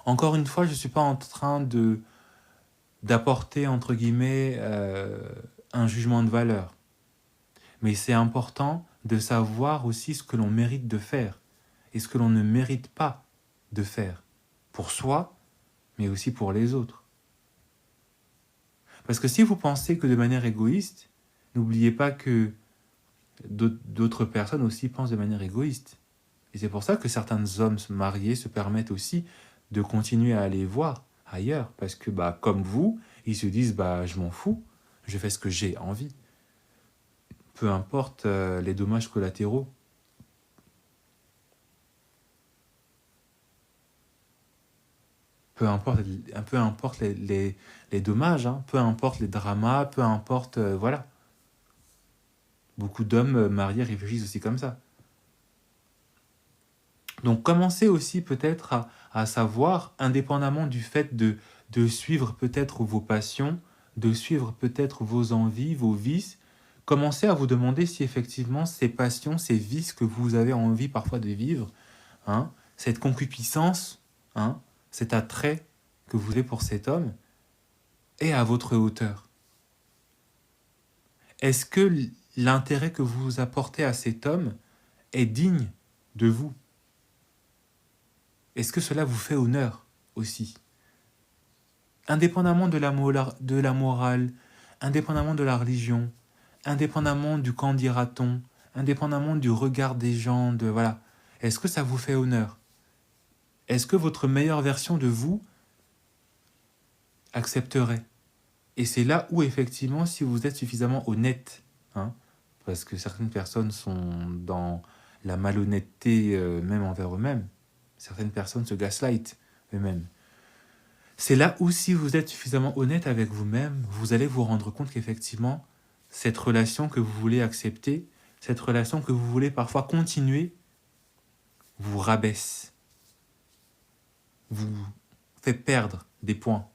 Encore une fois, je ne suis pas en train d'apporter, entre guillemets, un jugement de valeur. Mais c'est important de savoir aussi ce que l'on mérite de faire et ce que l'on ne mérite pas de faire. Pour soi, mais aussi pour les autres. Parce que si vous pensez que de manière égoïste, n'oubliez pas que d'autres personnes aussi pensent de manière égoïste. Et c'est pour ça que certains hommes mariés se permettent aussi de continuer à aller voir ailleurs. Parce que, comme vous, ils se disent, je m'en fous, je fais ce que j'ai envie. Peu importe les dommages collatéraux. Peu importe les dommages, hein, peu importe les dramas, peu importe... voilà. Beaucoup d'hommes mariés réfléchissent aussi comme ça. Donc commencez aussi peut-être à savoir, indépendamment du fait de suivre peut-être vos passions, de suivre peut-être vos envies, vos vices, commencez à vous demander si effectivement ces passions, ces vices que vous avez envie parfois de vivre, hein, cette concupiscence, hein, cet attrait que vous avez pour cet homme, est à votre hauteur. Est-ce que l'intérêt que vous apportez à cet homme est digne de vous? Est-ce que cela vous fait honneur aussi? Indépendamment de la morale, indépendamment de la religion, indépendamment du qu'en dira-t-on, indépendamment du regard des gens, voilà. Est-ce que ça vous fait honneur? Est-ce que votre meilleure version de vous accepterait? Et c'est là où, effectivement, si vous êtes suffisamment honnête, hein, parce que certaines personnes sont dans la malhonnêteté même envers eux-mêmes, certaines personnes se gaslight eux-mêmes. C'est là où, si vous êtes suffisamment honnête avec vous-même, vous allez vous rendre compte qu'effectivement, cette relation que vous voulez accepter, cette relation que vous voulez parfois continuer, vous rabaisse, vous fait perdre des points,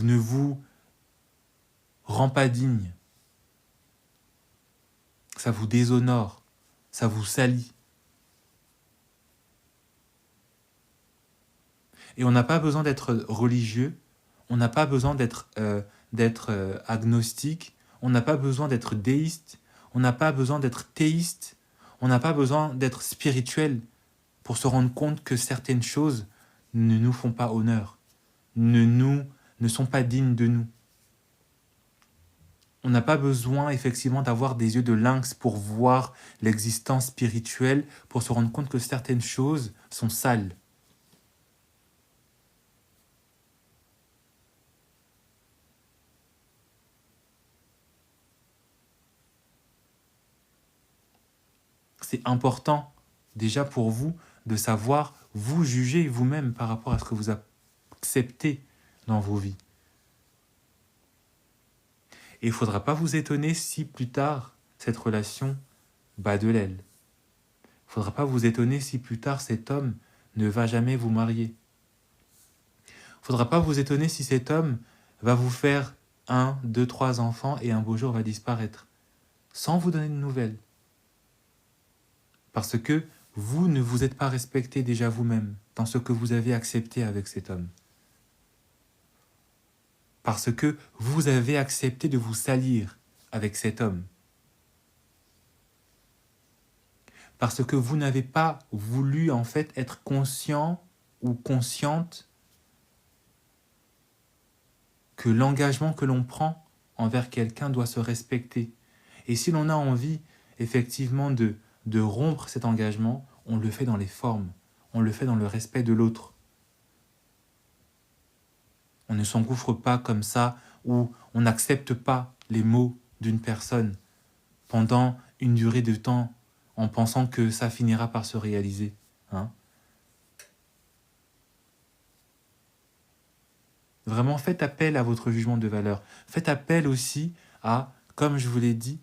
ne vous rend pas digne, ça vous déshonore, ça vous salit. Et on n'a pas besoin d'être religieux, on n'a pas besoin d'être agnostique, on n'a pas besoin d'être déiste, on n'a pas besoin d'être théiste, on n'a pas besoin d'être spirituel pour se rendre compte que certaines choses ne nous font pas honneur, ne sont pas dignes de nous. On n'a pas besoin effectivement d'avoir des yeux de lynx pour voir l'existence spirituelle, pour se rendre compte que certaines choses sont sales. C'est important déjà pour vous de savoir vous juger vous-même par rapport à ce que vous acceptez dans vos vies. Et il ne faudra pas vous étonner si plus tard cette relation bat de l'aile. Il ne faudra pas vous étonner si plus tard cet homme ne va jamais vous marier. Il ne faudra pas vous étonner si cet homme va vous faire 1, 2, 3 enfants et un beau jour va disparaître, sans vous donner de nouvelles. Parce que vous ne vous êtes pas respecté déjà vous-même dans ce que vous avez accepté avec cet homme. Parce que vous avez accepté de vous salir avec cet homme. Parce que vous n'avez pas voulu en fait être conscient ou consciente que l'engagement que l'on prend envers quelqu'un doit se respecter. Et si l'on a envie effectivement de rompre cet engagement, on le fait dans les formes, on le fait dans le respect de l'autre. On ne s'engouffre pas comme ça, ou on n'accepte pas les mots d'une personne pendant une durée de temps en pensant que ça finira par se réaliser. Hein? Vraiment, faites appel à votre jugement de valeur. Faites appel aussi à, comme je vous l'ai dit,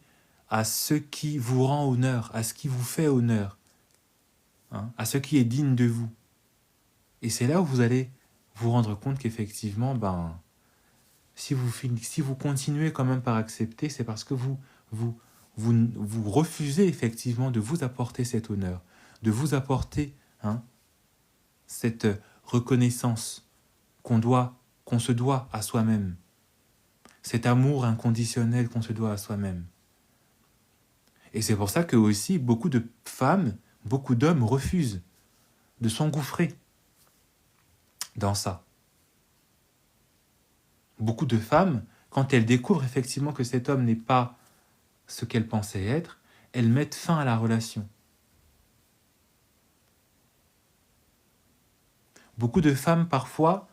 à ce qui vous rend honneur, à ce qui vous fait honneur, hein, à ce qui est digne de vous. Et c'est là où vous allez vous rendre compte qu'effectivement, si vous continuez quand même par accepter, c'est parce que vous refusez effectivement de vous apporter cet honneur, de vous apporter cette reconnaissance qu'on se doit à soi-même, cet amour inconditionnel qu'on se doit à soi-même. Et c'est pour ça que aussi beaucoup de femmes, beaucoup d'hommes refusent de s'engouffrer dans ça. Beaucoup de femmes, quand elles découvrent effectivement que cet homme n'est pas ce qu'elles pensaient être, elles mettent fin à la relation. Beaucoup de femmes, parfois,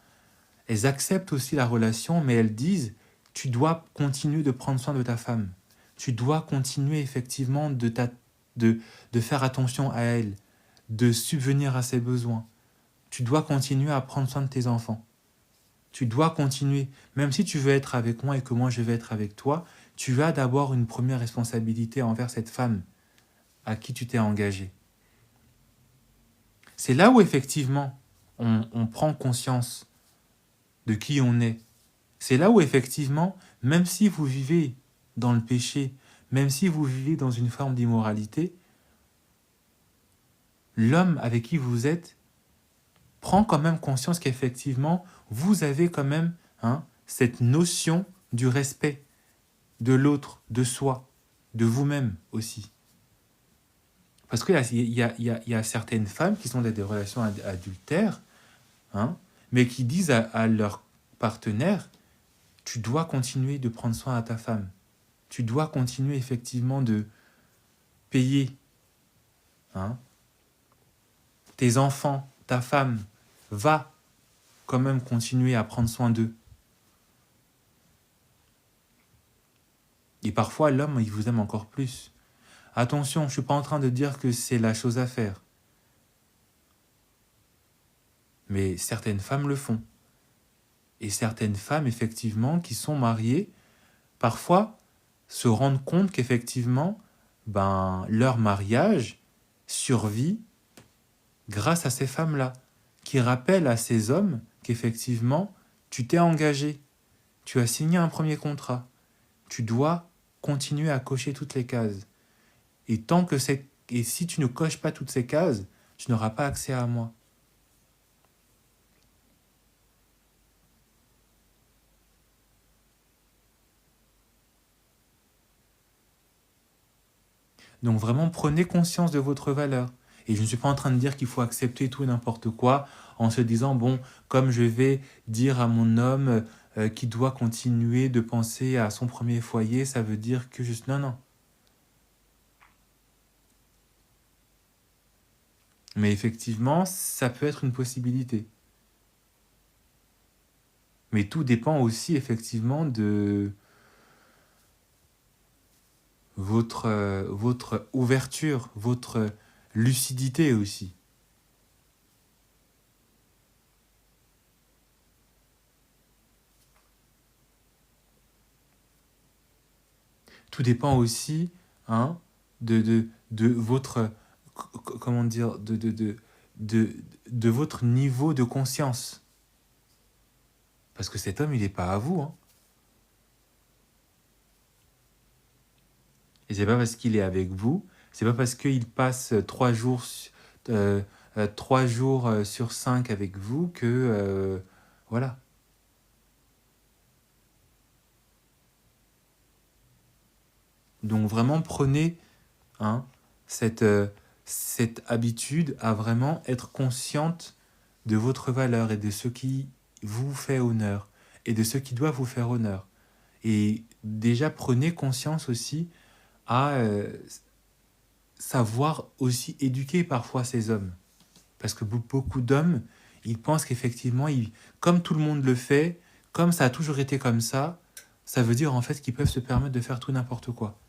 elles acceptent aussi la relation, mais elles disent « tu dois continuer de prendre soin de ta femme. Tu dois continuer effectivement de faire attention à elle, de subvenir à ses besoins. Tu dois continuer à prendre soin de tes enfants. Tu dois continuer, même si tu veux être avec moi et que moi je vais être avec toi, tu as d'abord une première responsabilité envers cette femme à qui tu t'es engagé. » C'est là où effectivement on prend conscience de qui on est. C'est là où effectivement, même si vous vivez dans le péché, même si vous vivez dans une forme d'immoralité, l'homme avec qui vous êtes prend quand même conscience qu'effectivement, vous avez quand même cette notion du respect de l'autre, de soi, de vous-même aussi. Parce qu'il y a certaines femmes qui sont dans des relations adultères, mais qui disent à leur partenaire, tu dois continuer de prendre soin à ta femme. Tu dois continuer effectivement de payer tes enfants, ta femme, va quand même continuer à prendre soin d'eux. Et parfois, l'homme, il vous aime encore plus. Attention, je ne suis pas en train de dire que c'est la chose à faire. Mais certaines femmes le font. Et certaines femmes, effectivement, qui sont mariées, parfois se rendent compte qu'effectivement, leur mariage survit grâce à ces femmes-là, qui rappellent à ces hommes qu'effectivement, tu t'es engagé, tu as signé un premier contrat, tu dois continuer à cocher toutes les cases. Et si tu ne coches pas toutes ces cases, tu n'auras pas accès à moi. Donc vraiment, prenez conscience de votre valeur. Et je ne suis pas en train de dire qu'il faut accepter tout et n'importe quoi en se disant, bon, comme je vais dire à mon homme qu'il doit continuer de penser à son premier foyer, ça veut dire que juste... Non. Mais effectivement, ça peut être une possibilité. Mais tout dépend aussi effectivement de votre ouverture, votre lucidité aussi. Tout dépend aussi de votre, comment dire, de votre niveau de conscience. Parce que cet homme, il n'est pas à vous. Et c'est pas parce qu'il est avec vous, c'est pas parce qu'il passe 3 jours euh, 3 jours sur 5 avec vous que... voilà. Donc vraiment, prenez hein, cette habitude à vraiment être consciente de votre valeur et de ce qui vous fait honneur et de ce qui doit vous faire honneur. Et déjà, prenez conscience aussi à savoir aussi éduquer parfois ces hommes. Parce que beaucoup d'hommes, ils pensent qu'effectivement, comme tout le monde le fait, comme ça a toujours été comme ça veut dire en fait qu'ils peuvent se permettre de faire tout n'importe quoi.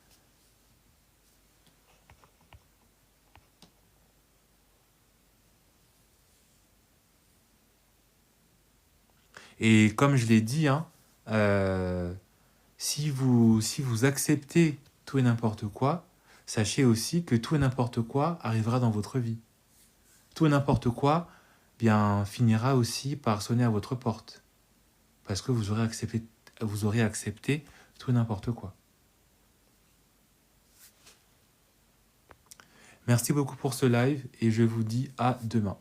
Et comme je l'ai dit, hein, euh, si vous acceptez tout et n'importe quoi, sachez aussi que tout et n'importe quoi arrivera dans votre vie. Tout et n'importe quoi bien, finira aussi par sonner à votre porte. Parce que vous aurez accepté tout et n'importe quoi. Merci beaucoup pour ce live et je vous dis à demain.